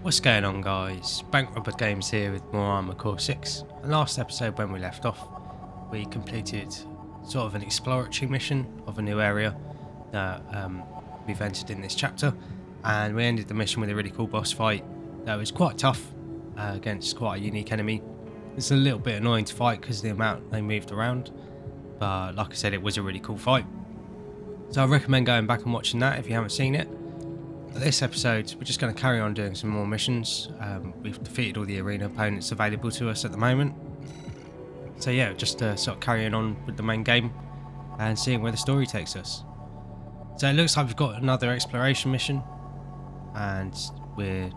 What's going on, guys? Bank Robber Games here with more Armored Core 6. And last episode, when we left off, we completed sort of an exploratory mission of a new area that we've entered in this chapter, and we ended the mission with a really cool boss fight that was quite tough against quite a unique enemy. It's a little bit annoying to fight because of the amount they moved around, but like I said, it was a really cool fight. So I recommend going back and watching that if you haven't seen it. This episode, we're just going to carry on doing some more missions. We've defeated all the arena opponents available to us at the moment. So yeah, just sort of carrying on with the main game and seeing where the story takes us. So it looks like we've got another exploration mission, and we're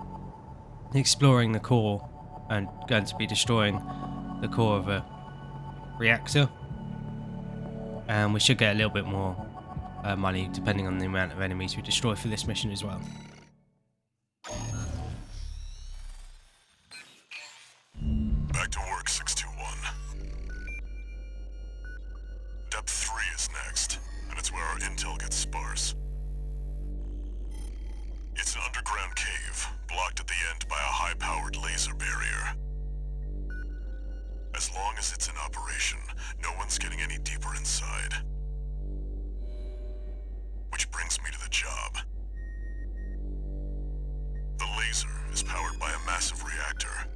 exploring the core and going to be destroying the core of a reactor. And we should get a little bit more money depending on the amount of enemies we destroy for this mission as well. Back to work, 621. Depth 3 is next, and it's where our intel gets sparse. It's an underground cave, blocked at the end by a high-powered laser barrier. As long as it's in operation, no one's getting any deeper inside. Which brings me to the job. The laser is powered by a massive reactor.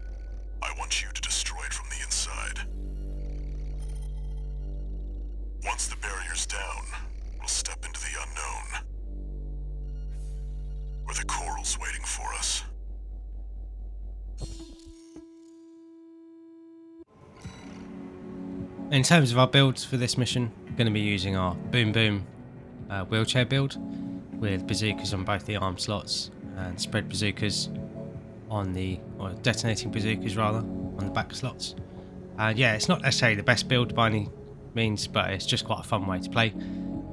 I want you to destroy it from the inside. Once the barrier's down, we'll step into the unknown. Where the coral's waiting for us. In terms of our builds for this mission, we're going to be using our Boom Boom wheelchair build with bazookas on both the arm slots and spread bazookas on the, or detonating bazookas rather, on the back slots. And yeah, it's not necessarily the best build by any means, but it's just quite a fun way to play.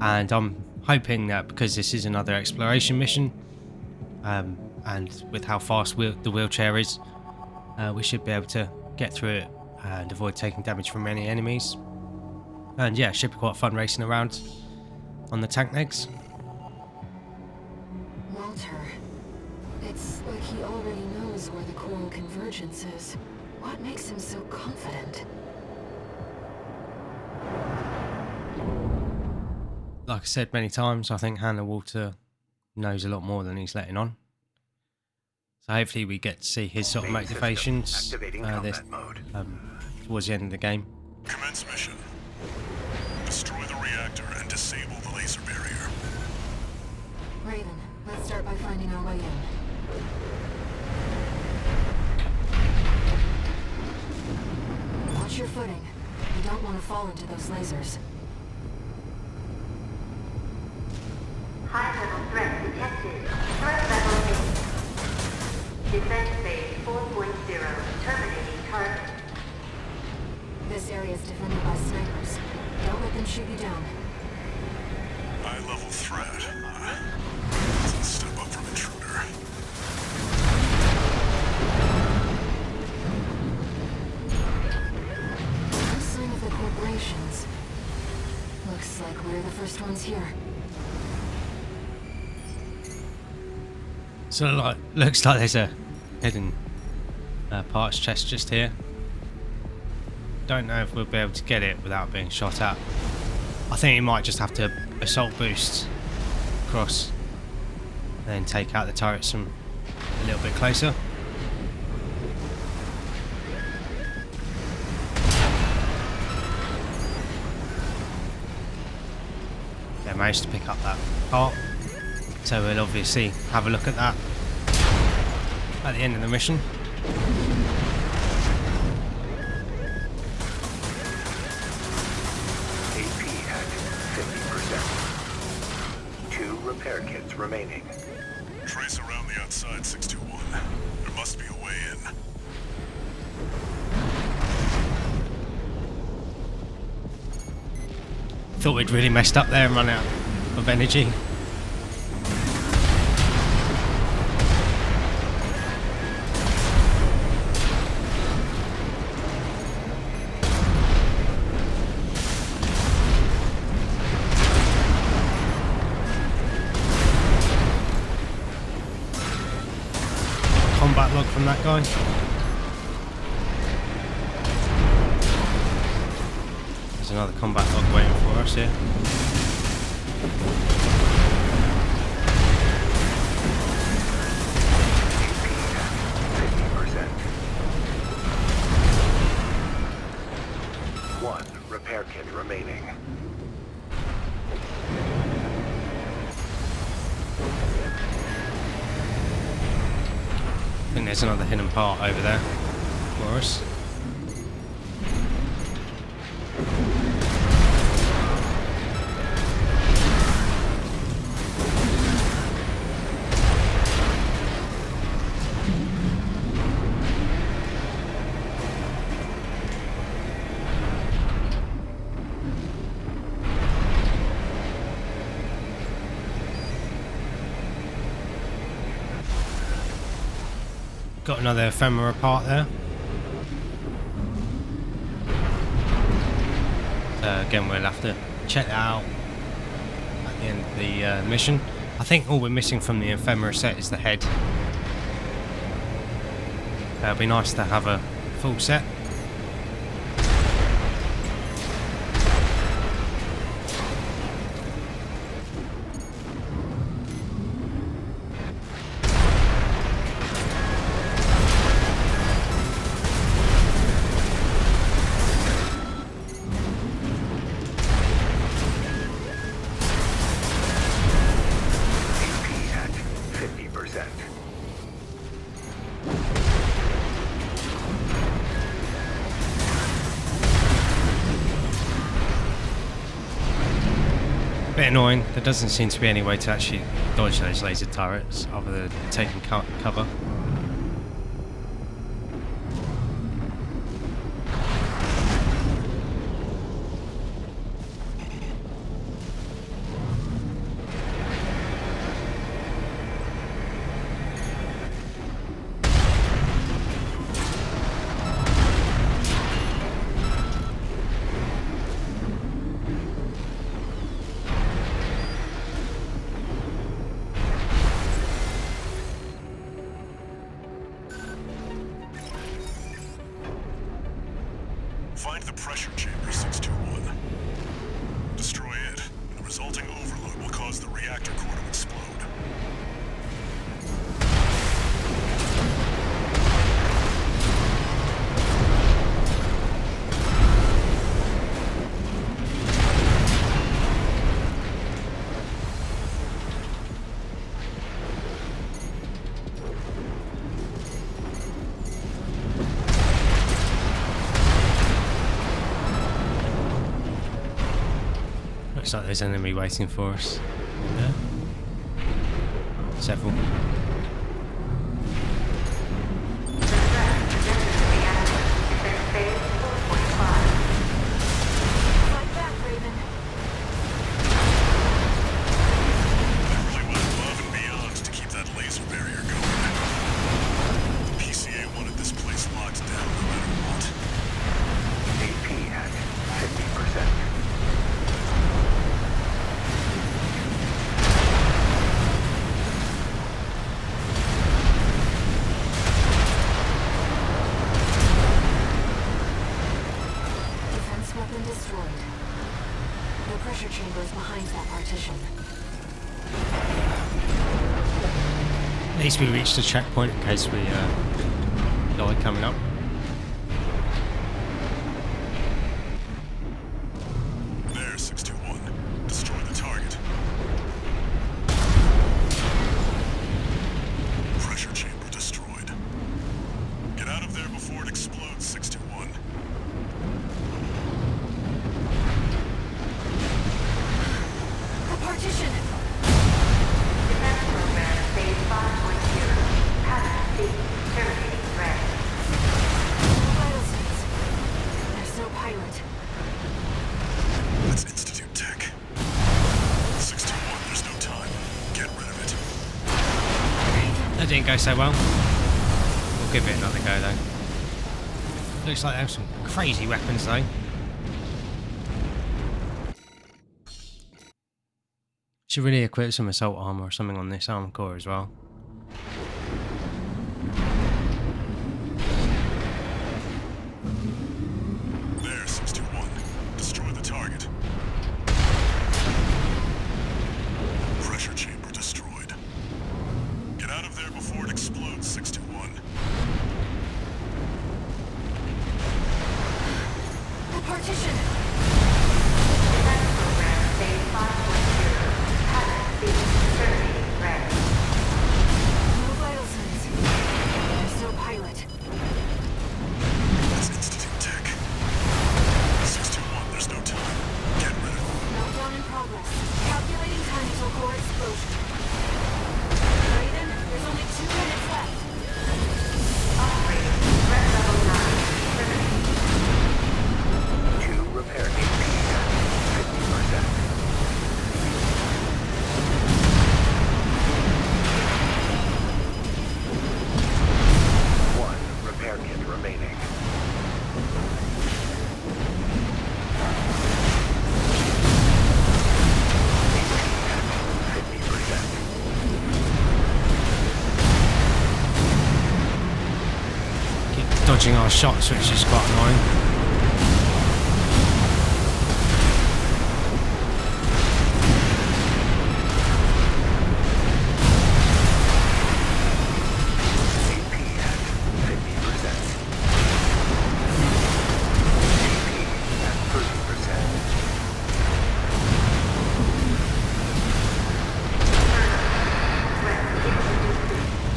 And I'm hoping that because this is another exploration mission, and with how fast the wheelchair is, we should be able to get through it and avoid taking damage from any enemies. And yeah, it should be quite fun racing around on the tank legs. Walter, it's like he already knows where the coral convergence is. What makes him so confident? Like I said many times, I think Hannah Walter knows a lot more than he's letting on. So hopefully we get to see his sort of motivations towards the end of the game. Commence mission. Destroy the reactor and disable the laser barrier. Raven, let's start by finding our way in. Watch your footing. You don't want to fall into those lasers. High-level threat detected. Threat level 8. Defense phase 4.0. Terminating target. This area is defended by snipers. Don't let them shoot you down. High-level threat. That's a step up from intruder. No sign of the corporations. Looks like we're the first ones here. So looks like there's a hidden parts chest just here. Don't know if we'll be able to get it without being shot at. I think you might just have to assault boost across, then take out the turrets from a little bit closer. Yeah, managed to pick up that part. So we'll obviously have a look at that at the end of the mission. AP at 50%. 2 repair kits remaining. Trace around the outside, 621. There must be a way in. Thought we'd really messed up there and run out of energy. combat log from that guy. There's another combat log waiting for us here. One repair kit remaining. I think there's another hidden part over there for us. Got another ephemera part there. Again, we'll have to check that out at the end of the mission. I think all we're missing from the ephemera set is the head. It'd be nice to have a full set. Bit annoying, there doesn't seem to be any way to actually dodge those laser turrets other than taking cover. Find the pressure chamber 621. Destroy it, and the resulting overload will cause the reactor core to explode. Looks like there's an enemy waiting for us. Yeah. Several. At least we reached a checkpoint in case we die coming up. There, 621. Destroy the target. Pressure chamber destroyed. Get out of there before it explodes, 621. The partition! Defense program phase 5.0. Hazard C. Terminating threat. Vital signs. There's no pilot. That's Institute Tech. 621, there's no time. Get rid of it. That didn't go so well. We'll give it another go though. Looks like they have some crazy weapons though. Should really equip some assault armor or something on this armor core as well. turret explodes, 621. The partition! Defense program phase 5.0. Pilot speed terminating red. No vital signs. There's no pilot. That's Institute Tech. 621, there's no time. Get rid of it. Meltdown in progress. Calculating time until core explosion. Raiden, there's only 2 minutes left. Operating. Threat level 9. Terminating. 2 repair HP at 50%. One repair kit remaining. HP at 50%. Keep dodging our shots, which is quite annoying. HP at 50%. HP at 30%.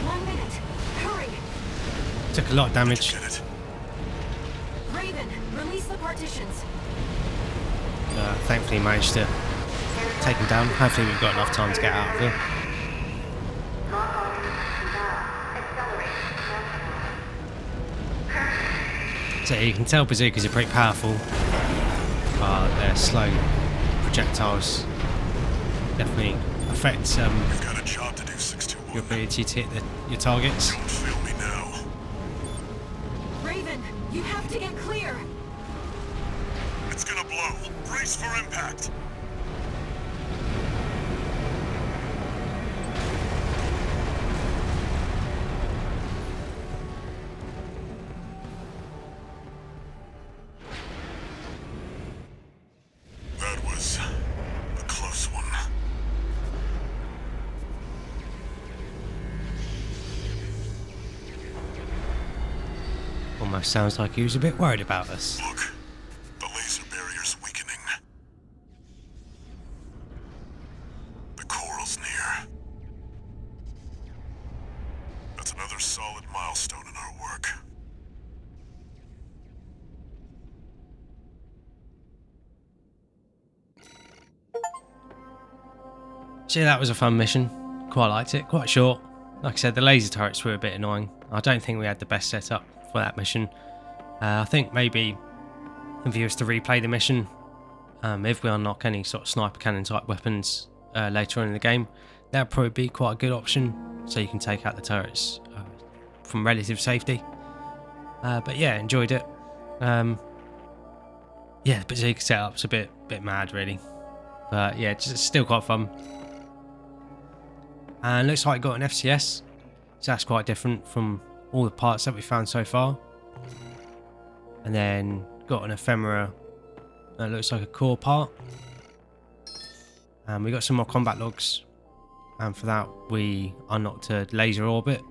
One minute. Hurry! Took a lot of damage. Get it. Raven, release the partitions. Thankfully managed to take him down. Hopefully we've got enough time to get out of here. Lock on. Now. Accelerate. Maximize. So you can tell bazookas are pretty powerful, but their slow projectiles definitely affect You've got a job to do, 621. your ability to hit your targets. Don't fail me now. Raven, you have to get clear. It's gonna blow. Brace for impact. That was a close one. Almost sounds like he was a bit worried about us. Look, the laser barrier's weakening. The coral's near. That's another solid milestone in our work. So yeah, that was a fun mission. Quite liked it. Quite short. Like I said, the laser turrets were a bit annoying. I don't think we had the best setup for that mission. I think maybe if you was to replay the mission, if we unlock any sort of sniper cannon type weapons later on in the game, that would probably be quite a good option, so you can take out the turrets from relative safety. But yeah, enjoyed it. Yeah, the bazooka setup's a bit mad really, but yeah, it's still quite fun. And looks like it got an FCS, so that's quite different from all the parts that we found so far. And then got an ephemera that looks like a core part. And we got some more combat logs, and for that we unlocked a laser orbit,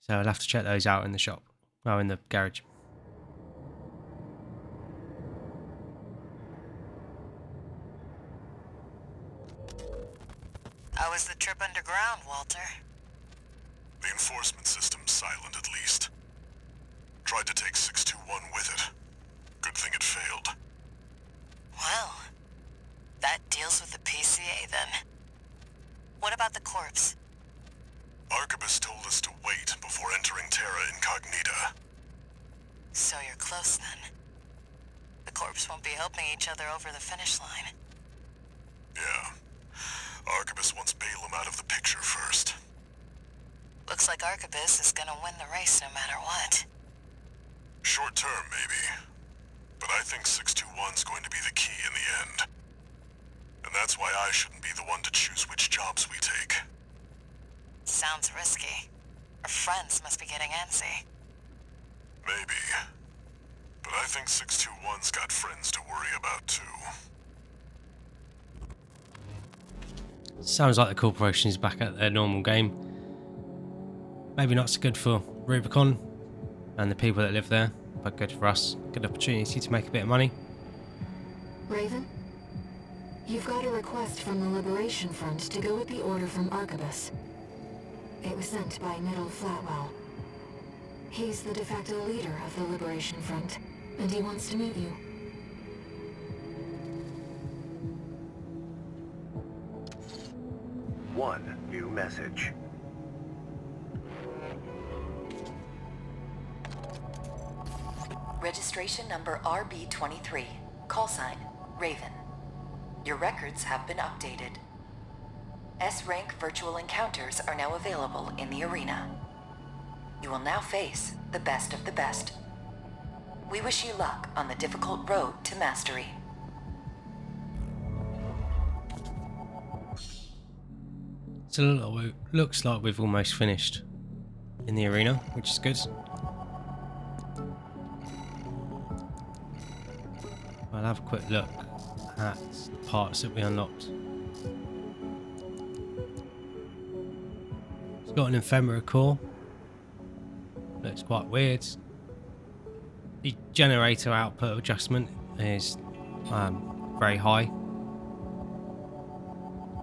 so I'll have to check those out in the shop, or in the garage. How was the trip underground, Walter? The enforcement system's silent at least. Tried to take 621 with it. Good thing it failed. Well, that deals with the PCA then. What about the corpse? Arquebus told us to wait before entering Terra Incognita. So you're close then. The corpse won't be helping each other over the finish line. Yeah. Arquebus wants Balaam out of the picture first. Looks like Arquebus is gonna win the race no matter what. Short term, maybe. But I think 621's going to be the key in the end. And that's why I shouldn't be the one to choose which jobs we take. Sounds risky. Our friends must be getting antsy. Maybe. But I think 621's got friends to worry about too. Sounds like the corporation is back at their normal game. Maybe not so good for Rubicon and the people that live there, but good for us. Good opportunity to make a bit of money. Raven? You've got a request from the Liberation Front to go with the order from Arquebus. It was sent by Middle Flatwell. He's the de facto leader of the Liberation Front, and he wants to meet you. One new message. Registration number RB23. Call sign, Raven. Your records have been updated. S-rank virtual encounters are now available in the arena. You will now face the best of the best. We wish you luck on the difficult road to mastery. So looks like we've almost finished in the arena, which is good. I'll have a quick look at the parts that we unlocked. It's got an ephemera core. Looks quite weird. The generator output adjustment is very high.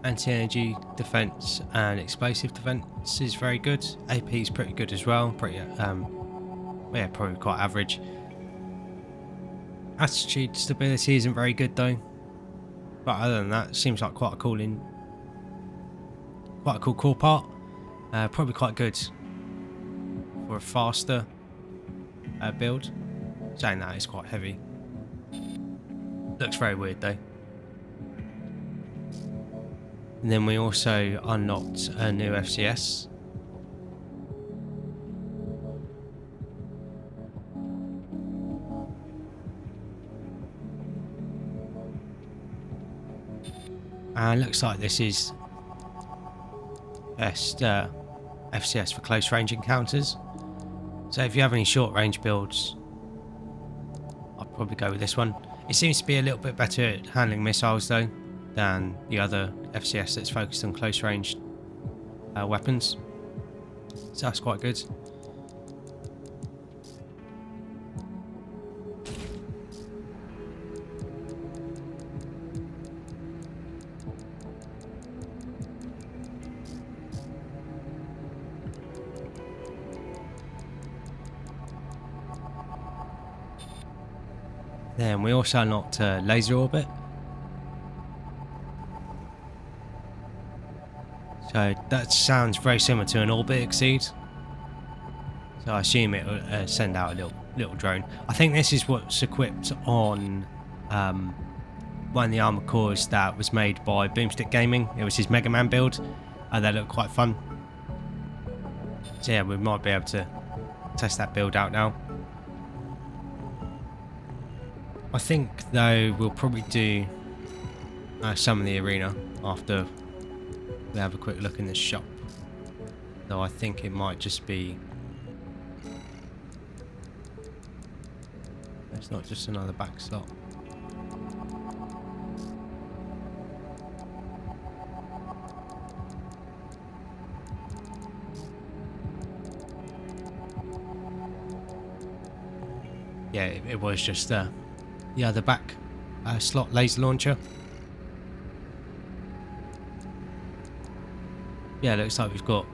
Anti-energy defense and explosive defense is very good. AP is pretty good as well. Pretty, yeah, probably quite average. Attitude stability isn't very good though. But other than that, it seems like quite a cool core part. Probably quite good for a faster build. Saying that, it's quite heavy. Looks very weird though. And then we also unlocked a new FCS. And looks like this is best FCS for close range encounters. So if you have any short range builds, I'd probably go with this one. It seems to be a little bit better at handling missiles though than the other FCS that's focused on close range weapons. So that's quite good. Then we also unlocked laser orbit. So that sounds very similar to an orbit exceed. So I assume it will send out a little drone. I think this is what's equipped on one of the armor cores that was made by Boomstick Gaming. It was his Mega Man build. They look quite fun. So yeah, we might be able to test that build out now. I think though we'll probably do some of the arena after we have a quick look in the shop. Though I think it might just be... It's not just another back slot. Yeah, it was just the other back slot laser launcher. Yeah, it looks like we've got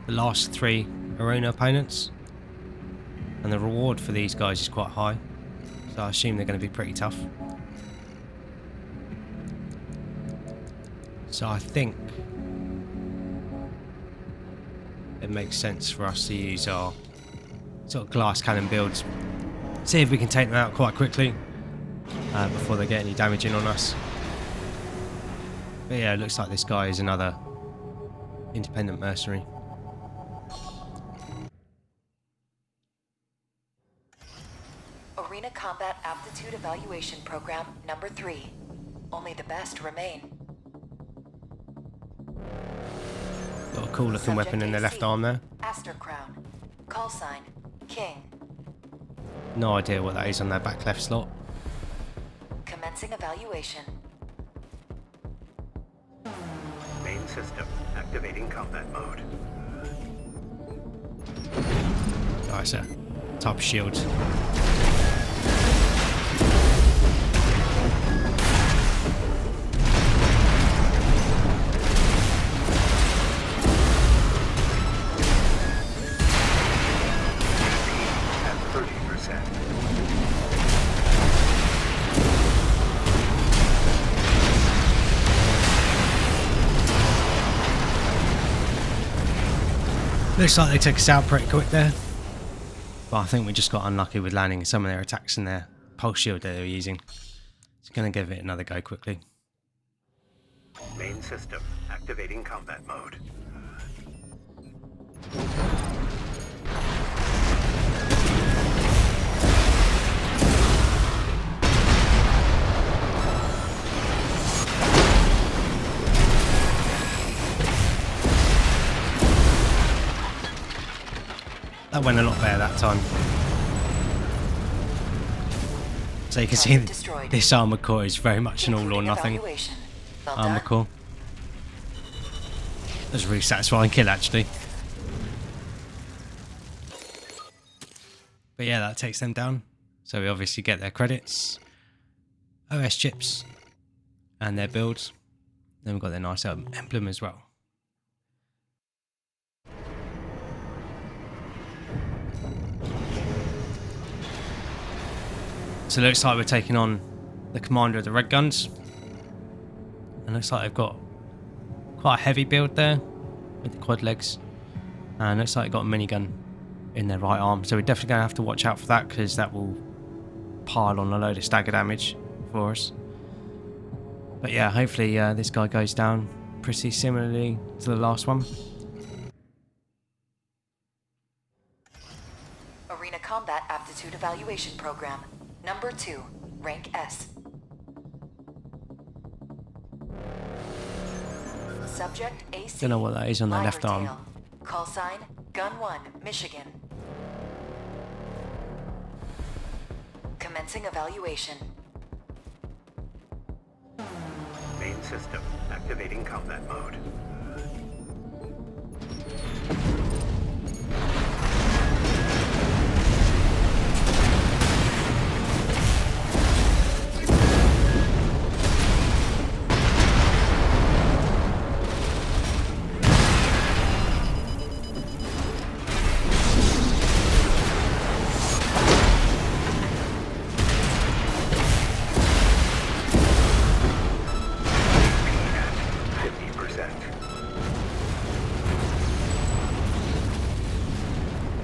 the last 3 arena opponents, and the reward for these guys is quite high, so I assume they're going to be pretty tough. So I think it makes sense for us to use our sort of glass cannon builds. See if we can take them out quite quickly before they get any damage in on us. But yeah, it looks like this guy is another independent mercenary. Arena Combat Aptitude Evaluation Program number 3. Only the best remain. Got a cool looking weapon in the left arm there. Aster Crown. Call sign, King. No idea what that is on their back left slot. Commencing evaluation. Main system activating combat mode. it's a type of shield. At 30%. Looks like they took us out pretty quick there. But I think we just got unlucky with landing some of their attacks in their pulse shield that they were using. Just going to give it another go quickly. Main system activating combat mode. That went a lot better that time. So you can see this armor core is very much an all or nothing armor core. That was a really satisfying kill actually. But yeah, that takes them down. So we obviously get their credits, OS chips, and their builds. Then we've got their nice emblem as well. So it looks like we're taking on the commander of the Red Guns. And looks like they've got quite a heavy build there with the quad legs. And looks like they've got a minigun in their right arm. So we're definitely going to have to watch out for that because that will pile on a load of stagger damage for us. But yeah, hopefully this guy goes down pretty similarly to the last one. Arena Combat Aptitude Evaluation Program. Number 2, rank S. Subject AC. Don't know what that is on their left arm. Tail. Call sign, Gun 1, Michigan. Commencing evaluation. Main system activating combat mode.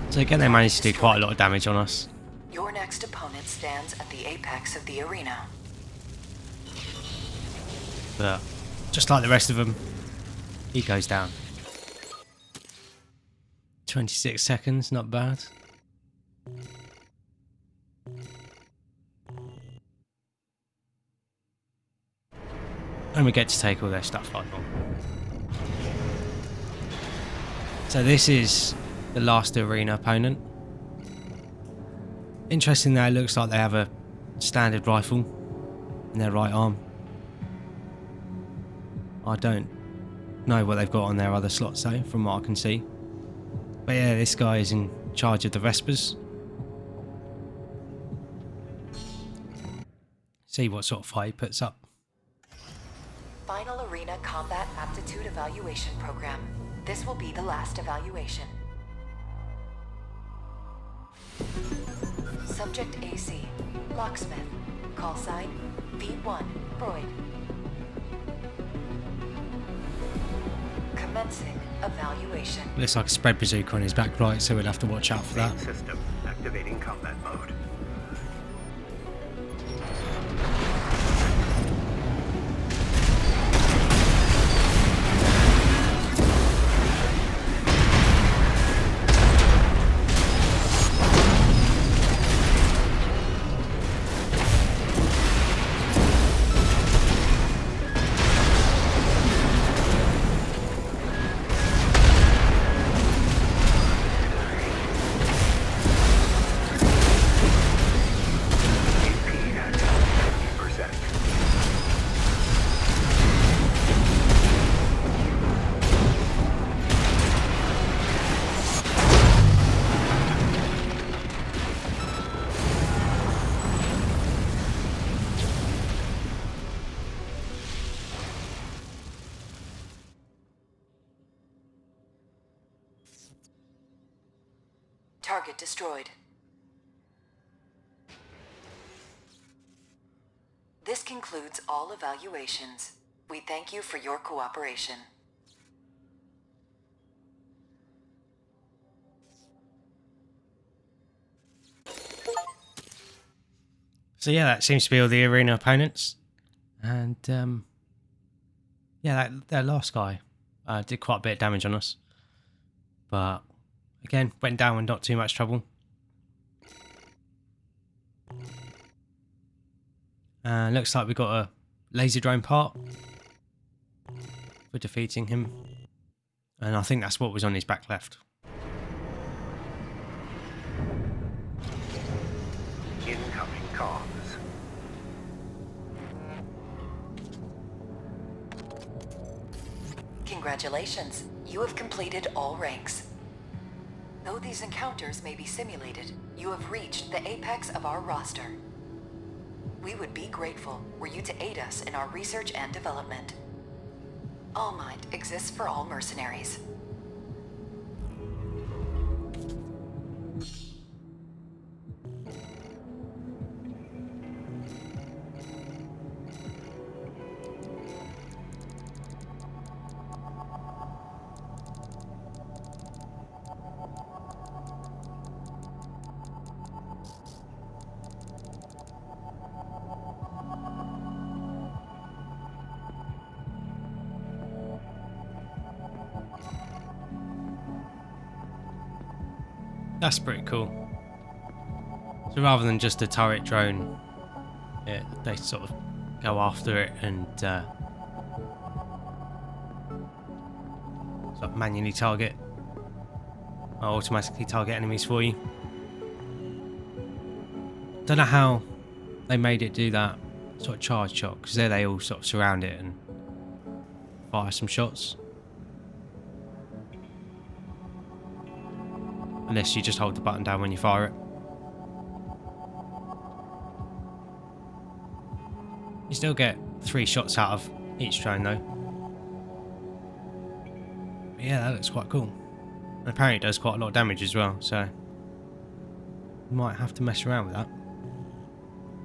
So again, they managed to do quite a lot of damage on us. Your next opponent stands at the apex of the arena. But just like the rest of them, he goes down. 26 seconds, not bad. And we get to take all their stuff like normal. So this is the last arena opponent. Interesting though, it looks like they have a standard rifle in their right arm. I don't know what they've got on their other slots though, from what I can see. But yeah, this guy is in charge of the Vespers. See what sort of fight he puts up. Final Arena Combat Aptitude Evaluation Program. This will be the last evaluation. Subject AC, Locksmith. Call sign, V1, Freud. Commencing evaluation. Looks like a spread bazooka on his back right, so we'll have to watch out for that. Main system activating combat mode. Target destroyed. This concludes all evaluations. We thank you for your cooperation. So yeah, that seems to be all the arena opponents. And yeah, that last guy did quite a bit of damage on us. But again, went down with not too much trouble. Looks like we got a laser drone part for defeating him. And I think that's what was on his back left. Incoming comms. Congratulations, you have completed all ranks. Though these encounters may be simulated, you have reached the apex of our roster. We would be grateful were you to aid us in our research and development. All Might exists for all mercenaries. That's pretty cool. So rather than just a turret drone, they sort of go after it and sort of manually target, or automatically target enemies for you. Don't know how they made it do that sort of charge shot, because there they all sort of surround it and fire some shots. Unless you just hold the button down when you fire it. You still get 3 shots out of each drone though. But yeah, that looks quite cool. And apparently it does quite a lot of damage as well, so you might have to mess around with that.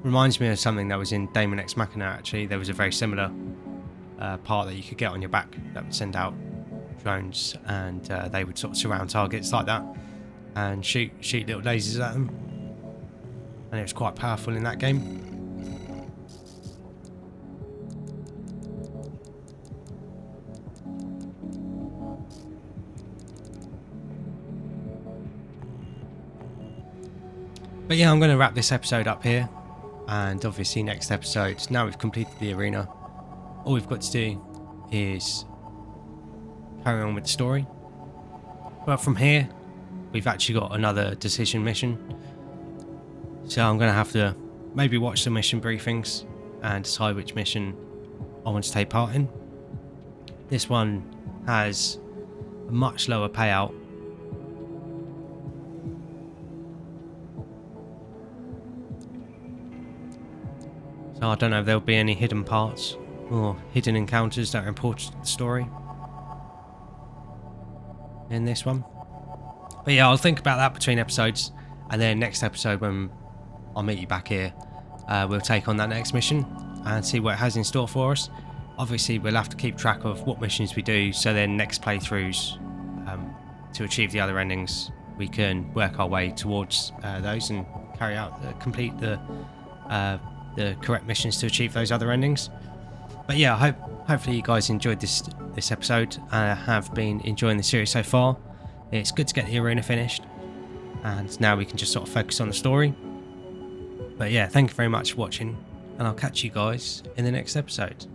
Reminds me of something that was in Daemon X Machina actually. There was a very similar part that you could get on your back that would send out drones, and they would sort of surround targets like that and shoot little lasers at them, and it was quite powerful in that game. But yeah, I'm going to wrap this episode up here, and obviously next episode, now we've completed the arena, all we've got to do is carry on with the story. But from here, we've actually got another decision mission, so I'm going to have to maybe watch the mission briefings and decide which mission I want to take part in. This one has a much lower payout, so I don't know if there'll be any hidden parts or hidden encounters that are important to the story in this one. But yeah, I'll think about that between episodes, and then next episode when I'll meet you back here, we'll take on that next mission and see what it has in store for us. Obviously we'll have to keep track of what missions we do, so then next playthroughs, to achieve the other endings, we can work our way towards those and carry out, complete the correct missions to achieve those other endings. But yeah, hopefully you guys enjoyed this episode. I have been enjoying the series so far. It's good to get the arena finished, and now we can just sort of focus on the story. But yeah, thank you very much for watching, and I'll catch you guys in the next episode.